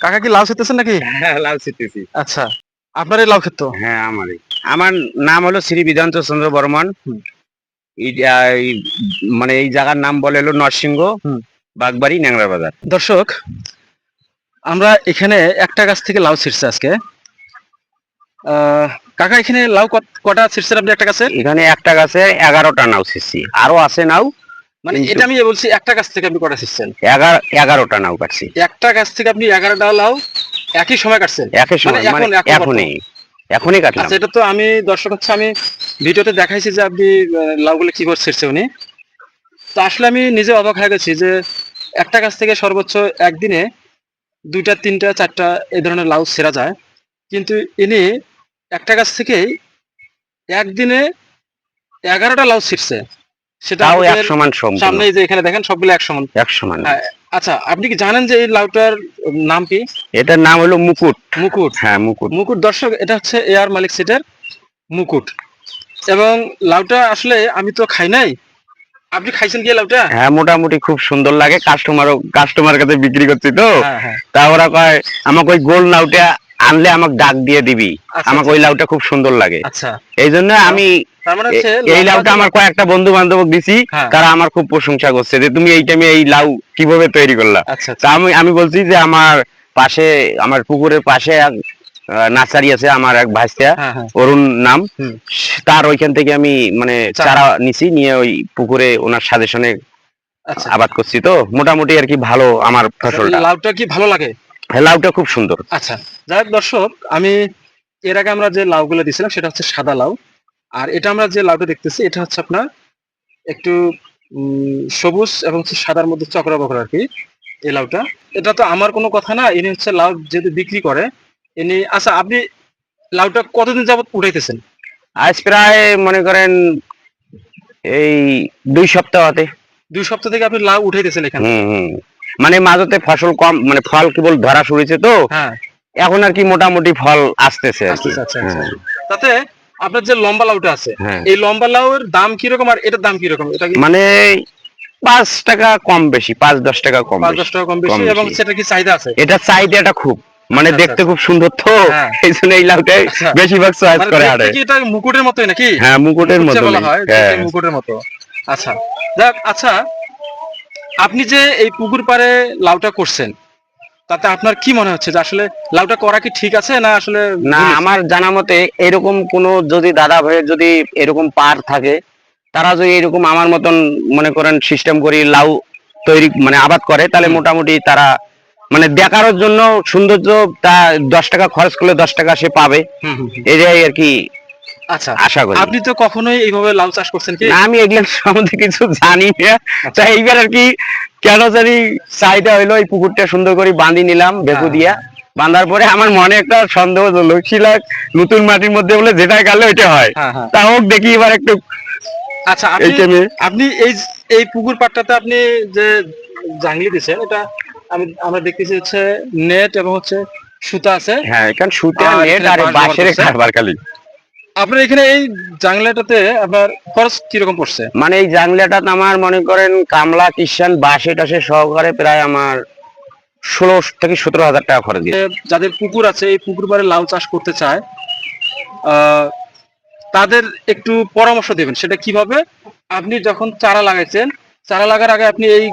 কাকা কি লাউ ছিটতেছেন নাকি? হ্যাঁ, লাউ ছিটতেছি। আচ্ছা, আপনার এই লাউ ক্ষেত তো? হ্যাঁ, আমারই। আমার নাম হলো শ্রী বিধান্ত চন্দ্র বর্মন। হুম। এইটা মানে এই জায়গার নাম বলে হলো নরসিংহ, হুম। বাগবাড়ি, ন্যাংরা বাজার। দর্শক, আমরা এখানে একটা গাছ থেকে লাউ ছিঁড়ছে আজকে। কাকা এখানে লাউ কটা ছিঁড়ছেন আপনি একটা গাছে? এখানে একটা গাছে 11টা নাও ছিঁড়ছি, আরো আছে নাও, মানে কিন্তু এটা আমি বলছি একটা গাছ থেকে আপনি কটা ছিঁড়ছেন? 11টা নাও কাটছি একটা গাছ থেকে আপনি 11টা লাউ একই সময় কাটছেন? একই মানে সময়, মানে এখন এখন বর্তমান? এখনই কাটলাম। আচ্ছা, এটা তো আমি দর্শক হচ্ছে আমি ভিডিওতে দেখাইছি যে আপনি লাউগুলো কি করে ছিঁড়ছে উনি। তো আসলে আমি নিজে অবাক হয়ে গেছি যে একটা গাছ থেকে সর্বোচ্চ একদিনে 2টা 3টা 4টা এই ধরনের লাউ ছেঁড়া যায়, কিন্তু ইনি একটা গাছ থেকেই একদিনে 11টা লাউ ছিঁড়ছে, সেটা তাও এক আমাদের সমান সম্পূর্ণ, সামনে যে এখানে দেখেন সবগুলো এক সমান। এক সমান। হ্যাঁ, আচ্ছা, আপনি কি জানেন যে এই লাউটার নাম কি? এটার নাম হলো মুকুট। মুকুট। হ্যাঁ, মুকুট। মুকুট দর্শক, এটা হচ্ছে এআর মালিক সিটের মুকুট। এবং লাউটা আসলে আমি তো খাই নাই, আপনি খাইছেন কি এই লাউটা? হ্যাঁ, মোটামুটি খুব সুন্দর লাগে। কাস্টমার কাছে বিক্রি করছি তো, হ্যাঁ হ্যাঁ। তা ওরা কয় আমাকে ওই গোল লাউটা আনলে আমাকে ডাক দিয়ে দিবি, আচ্ছা আমাকে আচ্ছা ওই লাউটা খুব সুন্দর লাগে। আচ্ছা। এই জন্য তার আমি তার মানে হচ্ছে এই লম্বা লাউটা যে আমার কয়েকটা বন্ধু বান্ধব দিছি, হ্যাঁ। তারা আমার খুব প্রশংসা করছে যে তুমি এই টাইমে এই লাউ কিভাবে তৈরি করলা। আচ্ছা তা আচ্ছা। আমি বলছি যে আমার পাশে, আমার পুকুরের পাশে এক নার্সারি আছে, আমার এক ভাইস্তা হ্যাঁ হ্যাঁ। অরুণ নাম, হুম। তার ওইখান থেকে আমি মানে চারা। চারা নিছি, নিয়ে ওই পুকুরে ওনার সাজেশনে আচ্ছা আবাদ করছি, তো মোটামুটি আর কি ভালো আমার আচ্ছা। ফসলটা। লাউটা কি ভালো লাগে? হ্যাঁ, লাউটা খুব সুন্দর। আচ্ছা, যাই হোক দর্শক, আমি এর আগে আমরা যে লাউগুলো দিছিলাম সেটা হচ্ছে সাদা লাউ। আর এটা আমরা যে লাউটা দেখতেছি এটা হচ্ছে আপনার একটু সবুজ এবং হচ্ছে সাদার মধ্যে চকরা বকরা আর কি এই লাউটা। এটা তো আমার কোনো কথা না, ইনি হচ্ছে লাউ যেহেতু বিক্রি করে ইনি। আচ্ছা, আপনি লাউটা কতদিন যাবত উঠাইতেছেন? আজ প্রায় মনে করেন এই 2 সপ্তাহ হতে। 2 সপ্তাহ থেকে আপনি লাউ উঠাইতেছেন এখান থেকে? হুম। মানে মাঝতে ফসল কম, মানে ফল কেবল ধরা শুরু হয়েছে তো, হ্যাঁ। এখন আর কি মোটামুটি ফল আসতেছে আর কি। আচ্ছা আচ্ছা আচ্ছা। হ্যাঁ তাতে আপনার যে লম্বা লাউটা আছে, হ্যাঁ। এই লম্বা লাউয়ের দাম কিরকম আর এটার দাম কিরকম? এটা কি মানে 5 টাকা কম বেশি, 5-10 টাকা কম 5-10 বেশি। টাকা কম কম বেশি, এবং বেশি। সেটা কি চাহিদা আছে? এটা চাহিদাটা খুব, মানে আচ্ছা আচ্ছা দেখতে আচ্ছা। খুব সুন্দর তো, হ্যাঁ। এই জন্য এই লাউটাই আচ্ছা, বেশিরভাগ চয়েস মানে করে দেখতে হাটে। কি এটা মুকুটের মতোই নাকি? হ্যাঁ, মুকুটের মুকুট যে বলা মতনই। হয়, দেখতে হ্যাঁ। মুকুটের মতো। আচ্ছা, যাক। আচ্ছা, আপনি যে এই পুকুর পাড়ে লাউটা করছেন, তাতে আপনার কি মনে হচ্ছে যে আসলে লাউটা করা কি ঠিক আছে না আসলে না, ভুল হয়েছে? আমার জানা মতে এরকম কোন যদি দাদা ভাইয়ের যদি এরকম পার থাকে, তারা যদি এরকম আমার মতন মনে করেন সিস্টেম করে লাউ তৈরি মানে আবাদ করে, তাহলে হুম মোটামুটি তারা মানে দেখার জন্য সৌন্দর্য, তা 10 টাকা খরচ করলে 10 টাকা সে পাবে, হুম হুম হুম। এটাই আর কি আচ্ছা, আশা করি। আপনি তো কখনোই এইভাবে লাউ চাষ করছেন কি? না, আমি এগুলো সম্বন্ধে কিছু জানি না। তা আচ্ছা। এইবার আর কি কেন জানি চাহিদা হইলো, এই পুকুরটা সুন্দর করে বাঁধি নিলাম বেকু হ্যাঁ দিয়া। বাঁধার পরে আমার মনে একটা সন্দেহ হলো, শিলাক নতুন মাটির মধ্যে বলে যেটা গেলে ওইটা হয়। হ্যাঁ হ্যাঁ। তা হোক, দেখি এবার একটু আচ্ছা, এই আপনি টাইমে। আপনি এই এই পুকুর পাড়টাতে আপনি যে জাংলি দিছেন, এটা আমরা দেখতেছি হচ্ছে নেট এবং হচ্ছে সুতা আছে। হ্যাঁ, এখানে সুতা, আর নেট এখানে আর বাঁশ ব্যবহার বাঁশের করছে। কারবার খালি। আপনার এখানে এই জাংলাটাতে আপনার খরচ কিরকম পড়ছে? মানে এই জাংলাটা আমার মনে করেন কামলা কিষান বাঁশে টাসে সহকারে প্রায় আমার 16 থেকে 17 হাজার টাকা খরচ গেছে। যাদের পুকুর আছে, এই পুকুর পাড়ে লাউ চাষ করতে চায়, আহ, তাদের একটু পরামর্শ দেবেন সেটা কিভাবে। আপনি যখন চারা লাগাইছেন, চারা লাগার আগে আপনি এই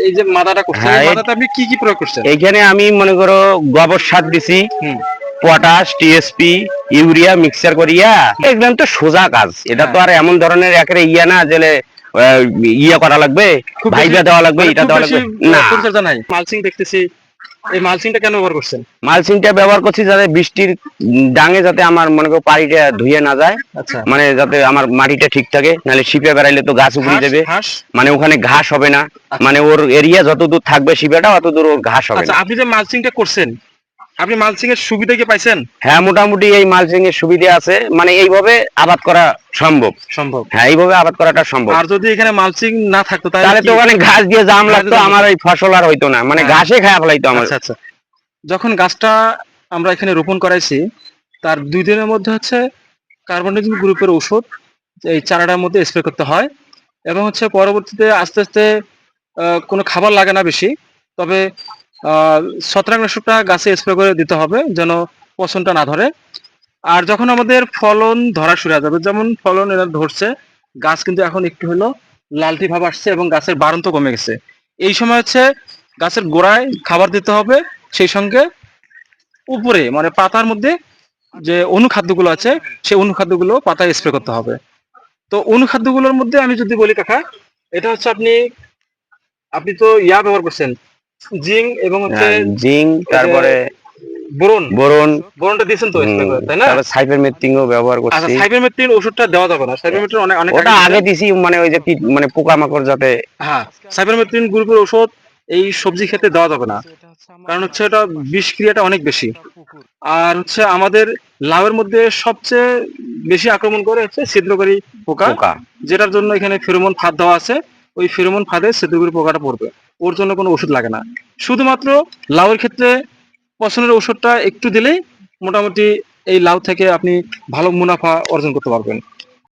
এই যে মাদাটা করছেন, এই হ্যাঁ, মাদাতে আপনি কি কি প্রয়োগ করছেন? এইখানে আমি মনে করো গোবর সার দিছি, হুম। পটাশ, টিএসপি, ইউরিয়া মিক্সার করিয়া। এগুলো তো সোজা কাজ, এটা তো হ্যাঁ, আর এমন ধরনের একেবারে ইয়া না যে ইয়া করা লাগবে, খুব বেশি, ভাইবা দেওয়া লাগবে, মানে এটা খুব দেওয়া বেশি লাগবে না। পরিচর্যা নাই। মালচিং দেখতেছি, এই মালচিংটা কেন ব্যবহার করছেন? মালচিংটা ব্যবহার করছি যাতে বৃষ্টির ডাঙে যাতে আমার মনে করো পানিটা ধুয়ে না যায়, আচ্ছা। মানে যাতে আমার মাটিটা ঠিক থাকে, নাহলে শিপে বেড়াইলে তো গাছ উপড়ে ঘাস যাবে, ঘাস। মানে ওখানে ঘাস হবে না। আচ্ছা মানে ওর এরিয়া যতদূর থাকবে শিপেটা অতদূর ওর ঘাস হবে আচ্ছা। না। আপনি যে মালচিংটা করছেন, আপনি মালচিং এর সুবিধা কি পাইছেন? হ্যাঁ, মোটামুটি এই মালচিং এর সুবিধা আছে, মানে এইভাবে আবাদ করা সম্ভব। সম্ভব। হ্যাঁ, এইভাবে আবাদ করাটা সম্ভব। আর যদি এখানে মালচিং না থাকতো তাহলে তাহলে কি? তো ওখানে ঘাস দিয়ে জাম ঘাস লাগতো, দিয়ে জাম আমার হতো। ওই ফসল আর হইতো না, মানে হ্যাঁ। ঘাসে খাওয়া ফেলাইতো আমার। আচ্ছা আচ্ছা। যখন গাছটা আমরা এখানে রোপণ করাইছি, তার 2 দিনের মধ্যে হচ্ছে কার্বনডাইজিম গ্রুপের ওষুধ এই চারাটার মধ্যে স্প্রে করতে হয়, এবং হচ্ছে পরবর্তীতে আস্তে আস্তে কোনো খাবার লাগে না বেশি। তবে আহ, ছত্রাকনাশকটা গাছে স্প্রে করে দিতে হবে যেন পচনটা না ধরে। আর যখন আমাদের ফলন ধরা শুরু হয়ে যাবে, যেমন ফলন এরা ধরছে, গাছ কিন্তু এখন একটু হলো লালটি ভাব আসছে এবং গাছের বাড়ন্ত কমে গেছে, এই সময় হচ্ছে গাছের গোড়ায় খাবার দিতে হবে, সেই সঙ্গে উপরে মানে পাতার মধ্যে যে অনুখাদ্যগুলো আছে সেই অনুখাদ্যগুলো পাতায় স্প্রে করতে হবে। তো অনুখাদ্যগুলোর মধ্যে আমি যদি বলি কাকা, এটা হচ্ছে আপনি আপনি তো ব্যবহার করছেন, জিঙ্ক এবং হচ্ছে জিঙ্ক, এই যে তারপরে বোরন। বোরন, বোরনটা দিয়েছেন তো স্প্রে করে, তাই না? তারপর সাইপারমেথ্রিনও ব্যবহার আচ্ছা, করছি। সাইবারমেথ্রিন ওষুধটা দেওয়া যাবে না, সাইবারমেথ্রিন অনেক অনেক ওটা আগে আগে দিবেন। দিছি, মানে ওই যে মানে পোকামাকড় যাতে। হ্যাঁ, সাইবারমেথ্রিন গ্রুপের ওষুধ এই সবজি খেতে দেওয়া যাবে না, কারণ হচ্ছে এটা বিষক্রিয়াটা অনেক বেশি। আর হচ্ছে আমাদের লাউয়ের মধ্যে সবচেয়ে বেশি আক্রমণ করে হচ্ছে ছিদ্রকারী পোকা, পোকা। যেটার জন্য এখানে ফেরোমন ফাঁদ দেওয়া আছে। ওই ফেরোমন ফাঁদে ছিদ্রকারী পোকাটা পড়বে, ওর জন্য কোনো ওষুধ লাগে না। শুধুমাত্র লাউয়ের ক্ষেত্রে পছন্দের ওষুধটা একটু দিলেই মোটামুটি এই লাউ থেকে আপনি ভালো মুনাফা অর্জন করতে পারবেন।